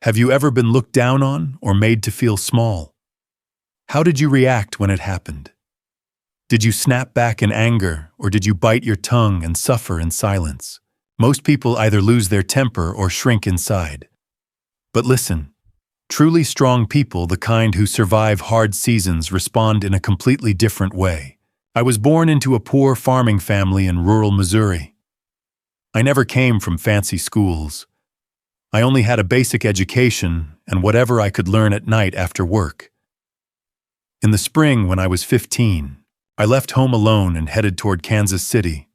Have you ever been looked down on or made to feel small? How did you react when it happened? Did you snap back in anger, or did you bite your tongue and suffer in silence? Most people either lose their temper or shrink inside. But listen, truly strong people, the kind who survive hard seasons, respond in a completely different way. I was born into a poor farming family in rural Missouri. I never came from fancy schools. I only had a basic education and whatever I could learn at night after work. In the spring, when I was 15, I left home alone and headed toward Kansas City.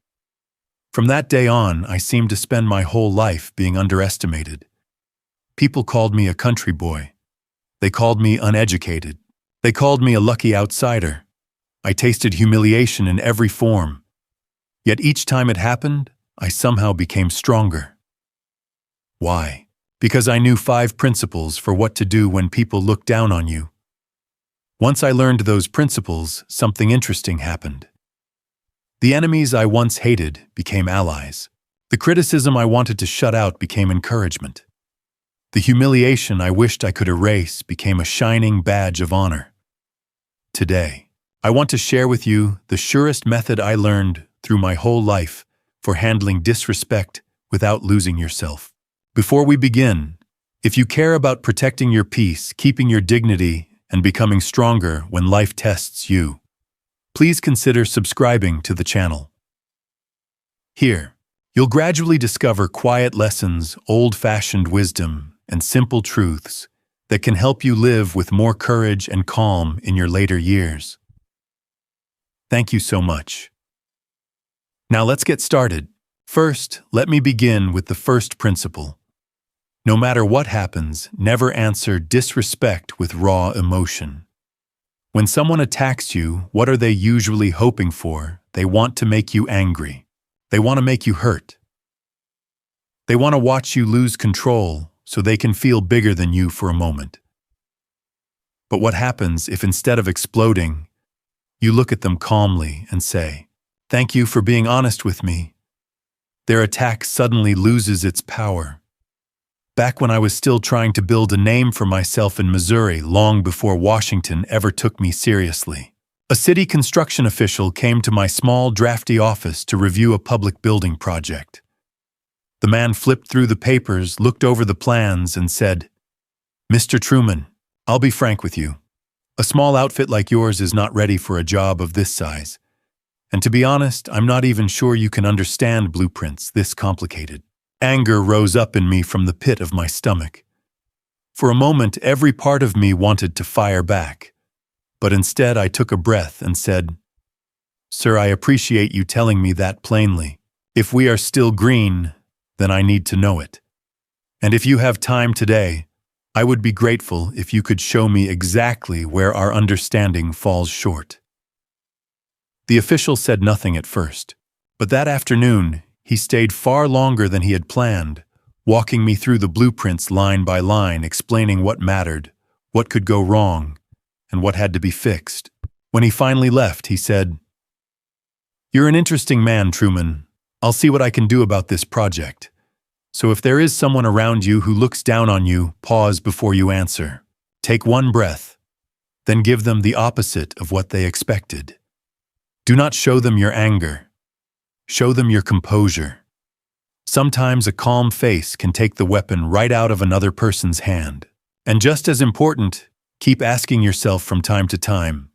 From that day on, I seemed to spend my whole life being underestimated. People called me a country boy. They called me uneducated. They called me a lucky outsider. I tasted humiliation in every form. Yet each time it happened, I somehow became stronger. Why? Because I knew 5 principles for what to do when people look down on you. Once I learned those principles, something interesting happened. The enemies I once hated became allies. The criticism I wanted to shut out became encouragement. The humiliation I wished I could erase became a shining badge of honor. Today, I want to share with you the surest method I learned through my whole life for handling disrespect without losing yourself. Before we begin, if you care about protecting your peace, keeping your dignity, and becoming stronger when life tests you, please consider subscribing to the channel. Here, you'll gradually discover quiet lessons, old-fashioned wisdom, and simple truths that can help you live with more courage and calm in your later years. Thank you so much. Now let's get started. First, let me begin with the first principle. No matter what happens, never answer disrespect with raw emotion. When someone attacks you, what are they usually hoping for? They want to make you angry. They want to make you hurt. They want to watch you lose control so they can feel bigger than you for a moment. But what happens if instead of exploding, you look at them calmly and say, "Thank you for being honest with me"? Their attack suddenly loses its power. Back when I was still trying to build a name for myself in Missouri, long before Washington ever took me seriously, a city construction official came to my small, drafty office to review a public building project. The man flipped through the papers, looked over the plans, and said, "Mr. Truman, I'll be frank with you. A small outfit like yours is not ready for a job of this size. And to be honest, I'm not even sure you can understand blueprints this complicated." Anger rose up in me from the pit of my stomach. For a moment, every part of me wanted to fire back. But instead, I took a breath and said, "Sir, I appreciate you telling me that plainly. If we are still green, then I need to know it. And if you have time today, I would be grateful if you could show me exactly where our understanding falls short." The official said nothing at first, but that afternoon, he stayed far longer than he had planned, walking me through the blueprints line by line, explaining what mattered, what could go wrong, and what had to be fixed. When he finally left, he said, "You're an interesting man, Truman. I'll see what I can do about this project. So if there is someone around you who looks down on you, pause before you answer. Take one breath, then give them the opposite of what they expected. Do not show them your anger. Show them your composure. Sometimes a calm face can take the weapon right out of another person's hand. And just as important, keep asking yourself from time to time,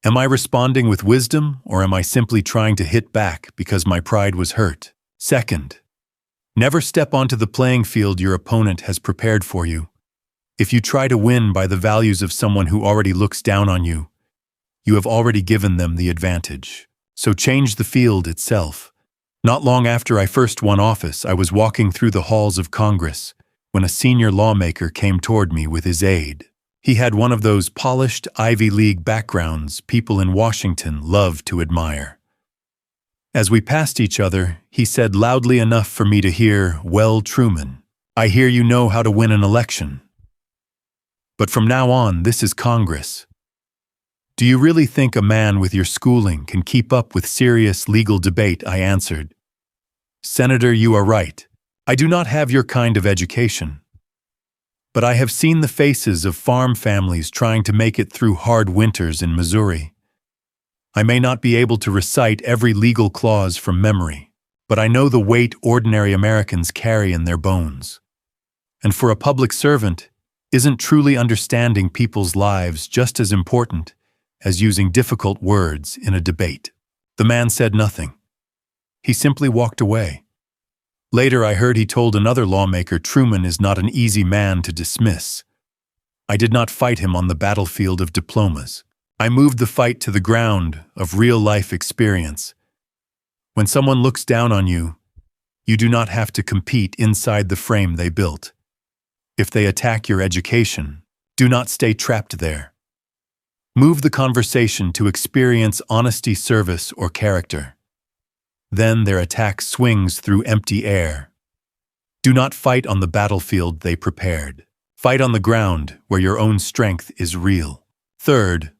am I responding with wisdom, or am I simply trying to hit back because my pride was hurt? Second, never step onto the playing field your opponent has prepared for you. If you try to win by the values of someone who already looks down on you, you have already given them the advantage. So change the field itself. Not long after I first won office, I was walking through the halls of Congress when a senior lawmaker came toward me with his aide. He had one of those polished Ivy League backgrounds people in Washington love to admire. As we passed each other, he said loudly enough for me to hear, "Well, Truman, I hear you know how to win an election. But from now on, this is Congress. Do you really think a man with your schooling can keep up with serious legal debate?" I answered, "Senator, you are right. I do not have your kind of education. But I have seen the faces of farm families trying to make it through hard winters in Missouri. I may not be able to recite every legal clause from memory, but I know the weight ordinary Americans carry in their bones. And for a public servant, isn't truly understanding people's lives just as important as using difficult words in a debate? The man said nothing. He simply walked away. Later, I heard he told another lawmaker Truman is not an easy man to dismiss. I did not fight him on the battlefield of diplomas. I moved the fight to the ground of real-life experience. When someone looks down on you, you do not have to compete inside the frame they built. If they attack your education, do not stay trapped there. Move the conversation to experience honesty, service, or character. Then their attack swings through empty air. Do not fight on the battlefield they prepared. Fight on the ground where your own strength is real. Third,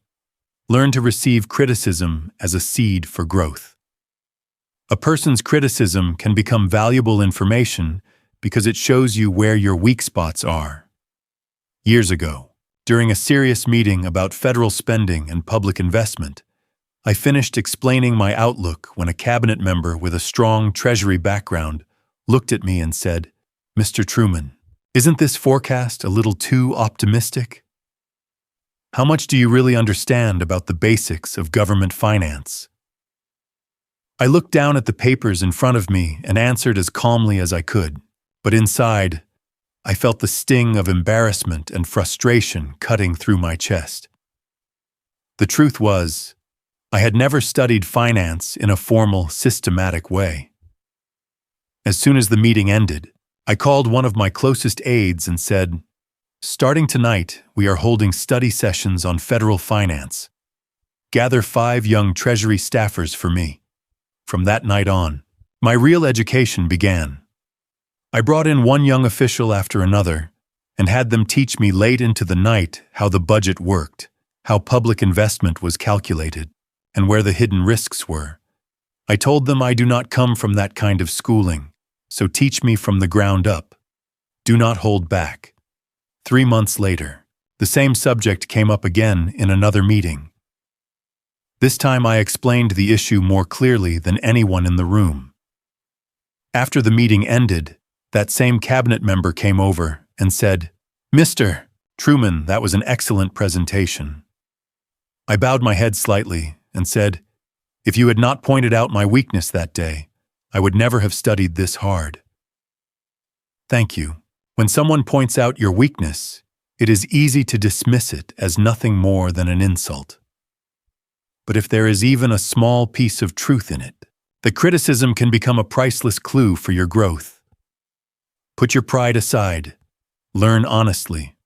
learn to receive criticism as a seed for growth. A person's criticism can become valuable information because it shows you where your weak spots are. Years ago, during a serious meeting about federal spending and public investment, I finished explaining my outlook when a cabinet member with a strong Treasury background looked at me and said, "Mr. Truman, isn't this forecast a little too optimistic? How much do you really understand about the basics of government finance?" I looked down at the papers in front of me and answered as calmly as I could, but inside, I felt the sting of embarrassment and frustration cutting through my chest. The truth was, I had never studied finance in a formal, systematic way. As soon as the meeting ended, I called one of my closest aides and said, "Starting tonight, we are holding study sessions on federal finance. Gather 5 young Treasury staffers for me." From that night on, my real education began. I brought in one young official after another and had them teach me late into the night how the budget worked, how public investment was calculated, and where the hidden risks were. I told them I do not come from that kind of schooling, so teach me from the ground up. Do not hold back. 3 months later, the same subject came up again in another meeting. This time I explained the issue more clearly than anyone in the room. After the meeting ended, that same cabinet member came over and said, "Mr. Truman, that was an excellent presentation." I bowed my head slightly and said, "If you had not pointed out my weakness that day, I would never have studied this hard." Thank you. When someone points out your weakness, it is easy to dismiss it as nothing more than an insult. But if there is even a small piece of truth in it, the criticism can become a priceless clue for your growth. Put your pride aside, learn honestly,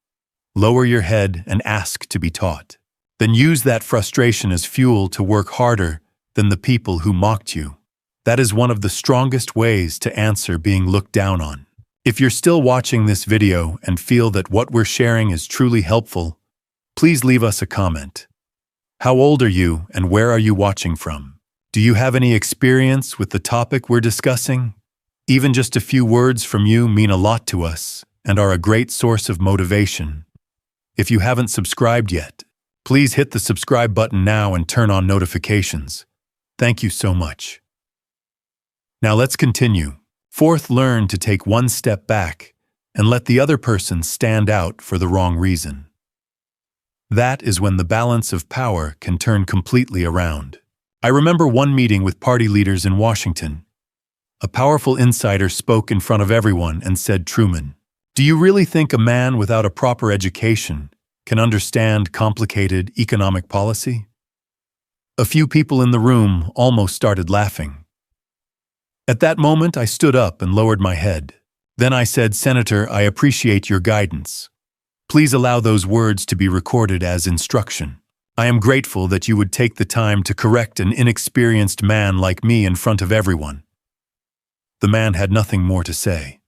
lower your head and ask to be taught. Then use that frustration as fuel to work harder than the people who mocked you. That is one of the strongest ways to answer being looked down on. If you're still watching this video and feel that what we're sharing is truly helpful, please leave us a comment. How old are you and where are you watching from? Do you have any experience with the topic we're discussing? Even just a few words from you mean a lot to us and are a great source of motivation. If you haven't subscribed yet, please hit the subscribe button now and turn on notifications. Thank you so much. Now let's continue. Fourth, learn to take one step back and let the other person stand out for the wrong reason. That is when the balance of power can turn completely around. I remember one meeting with party leaders in Washington. A powerful insider spoke in front of everyone and said, "Truman, do you really think a man without a proper education can understand complicated economic policy?" A few people in the room almost started laughing. At that moment, I stood up and lowered my head. Then I said, "Senator, I appreciate your guidance. Please allow those words to be recorded as instruction. I am grateful that you would take the time to correct an inexperienced man like me in front of everyone." The man had nothing more to say.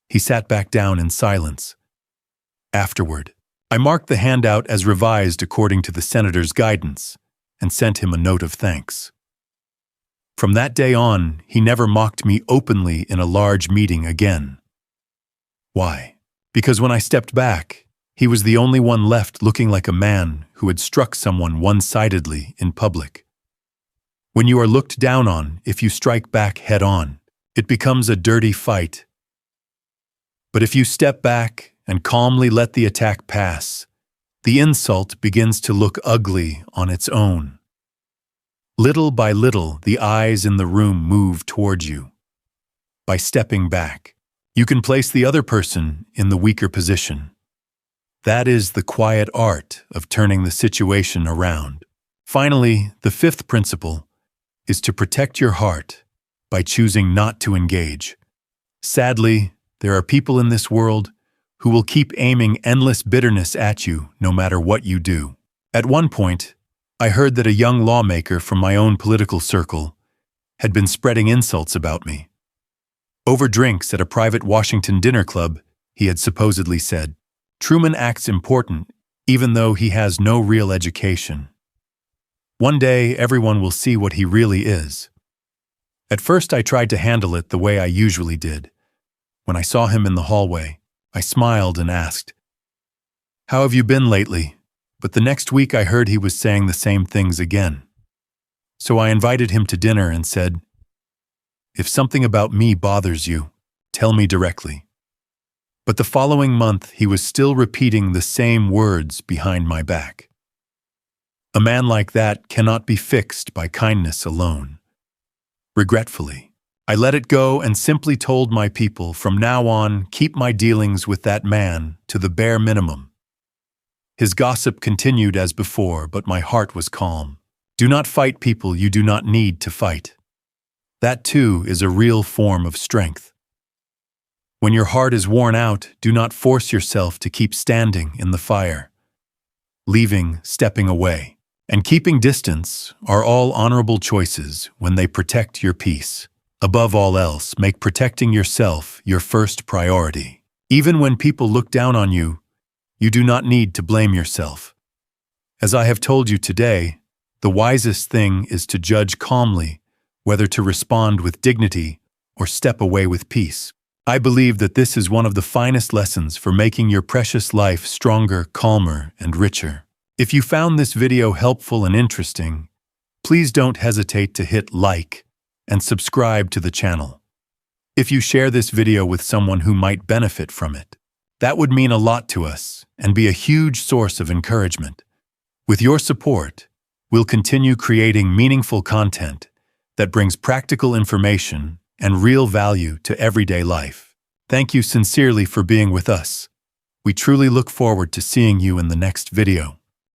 He sat back down in silence. Afterward, I marked the handout as revised according to the senator's guidance and sent him a note of thanks. From that day on, he never mocked me openly in a large meeting again. Why? Because when I stepped back, he was the only one left looking like a man who had struck someone one-sidedly in public. When you are looked down on, if you strike back head-on, it becomes a dirty fight. But if you step back and calmly let the attack pass, the insult begins to look ugly on its own. Little by little, the eyes in the room move towards you. By stepping back, you can place the other person in the weaker position. That is the quiet art of turning the situation around. Finally, the fifth principle is to protect your heart by choosing not to engage. Sadly, there are people in this world who will keep aiming endless bitterness at you no matter what you do. At one point, I heard that a young lawmaker from my own political circle had been spreading insults about me. Over drinks at a private Washington dinner club, he had supposedly said, "Truman acts important even though he has no real education. One day, everyone will see what he really is." At first, I tried to handle it the way I usually did. When I saw him in the hallway, I smiled and asked, "How have you been lately?" But the next week I heard he was saying the same things again. So I invited him to dinner and said, "If something about me bothers you, tell me directly." But the following month he was still repeating the same words behind my back. A man like that cannot be fixed by kindness alone. Regretfully, I let it go and simply told my people, from now on, keep my dealings with that man to the bare minimum. His gossip continued as before, but my heart was calm. Do not fight people you do not need to fight. That too is a real form of strength. When your heart is worn out, do not force yourself to keep standing in the fire. Leaving, stepping away, and keeping distance are all honorable choices when they protect your peace. Above all else, make protecting yourself your first priority. Even when people look down on you, you do not need to blame yourself. As I have told you today, the wisest thing is to judge calmly whether to respond with dignity or step away with peace. I believe that this is one of the finest lessons for making your precious life stronger, calmer, and richer. If you found this video helpful and interesting, please don't hesitate to hit like and subscribe to the channel. If you share this video with someone who might benefit from it, that would mean a lot to us and be a huge source of encouragement. With your support, we'll continue creating meaningful content that brings practical information and real value to everyday life. Thank you sincerely for being with us. We truly look forward to seeing you in the next video.